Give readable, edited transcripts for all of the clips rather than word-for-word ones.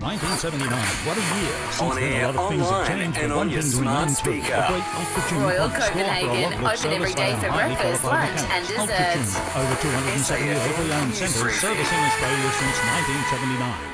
1979, what a year. Since On then, air, a lot of things have online, changed, and but one on your thing smart remains true. speaker. A great ultra-tune Royal pub score for a Copenhagen, lot of open every service day by for a highly breakfast, qualified lunch mechanic. and Ultra-tune, desserts. over 270 locally owned centres News servicing Australia since 1979.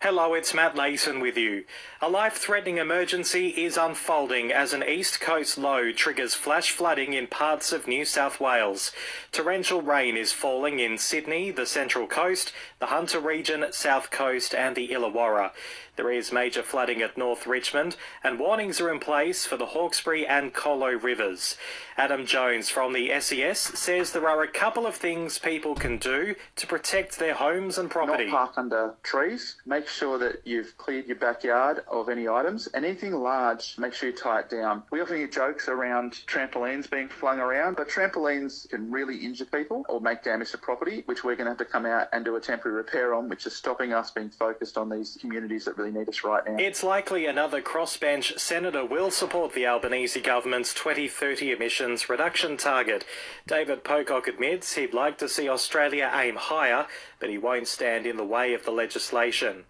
Hello, it's Matt Layton with you. A life-threatening emergency is unfolding as an east coast low triggers flash flooding in parts of New South Wales. Torrential rain is falling in Sydney, the Central Coast, the Hunter region, South Coast and the Illawarra. There is major flooding at North Richmond and warnings are in place for the Hawkesbury and Colo rivers. Adam Jones from the SES says there are a couple of things people can do to protect their homes and property. Not park under trees. Make sure that you've cleared your backyard of any items, and anything large, make sure you tie it down. We often hear jokes around trampolines being flung around, but trampolines can really injure people or make damage to property, which we're going to have to come out and do a temporary repair on, which is stopping us being focused on these communities that really need us right now. It's likely another crossbench senator will support the Albanese government's 2030 emissions reduction target. David Pocock admits he'd like to see Australia aim higher, but he won't stand in the way of the legislation.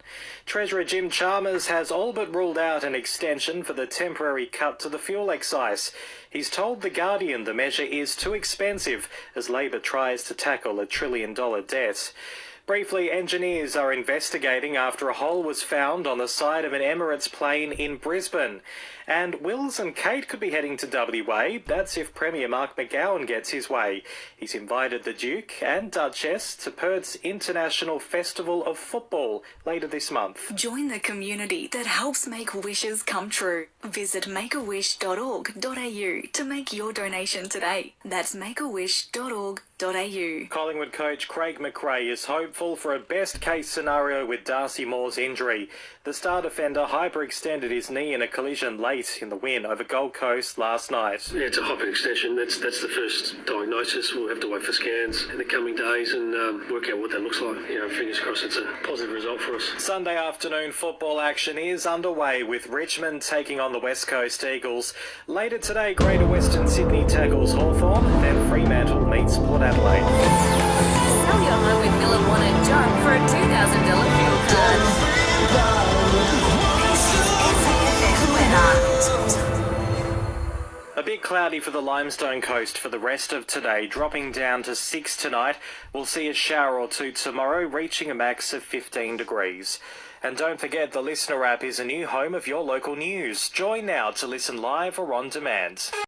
Treasurer Jim Chalmers has all but ruled out an extension for the temporary cut to the fuel excise. He's told The Guardian the measure is too expensive as Labor tries to tackle $1 trillion debt. Briefly, engineers are investigating after a hole was found on the side of an Emirates plane in Brisbane. And Wills and Kate could be heading to WA. That's if Premier Mark McGowan gets his way. He's invited the Duke and Duchess to Perth's International Festival of Football later this month. Join the community that helps make wishes come true. Visit makeawish.org.au to make your donation today. That's makeawish.org.au. Collingwood coach Craig McRae is hopeful for a best-case scenario with Darcy Moore's injury. The star defender hyperextended his knee in a collision late in the win over Gold Coast last night. Yeah, it's a hyperextension. That's the first diagnosis. We'll have to wait for scans in the coming days and work out what that looks like. Fingers crossed it's a positive result for us. Sunday afternoon football action is underway with Richmond taking on the West Coast Eagles. Later today, Greater Western Sydney tackles Hawthorn, then Fremantle meets Port Adelaide. Sell your home with Miller One and Joe for a $2,000 fuel card. This is SAFF weather. A bit cloudy for the Limestone coast for the rest of today, dropping down to 6 tonight. We'll see a shower or two tomorrow, reaching a max of 15 degrees. And don't forget, the Listener app is a new home of your local news. Join now to listen live or on demand.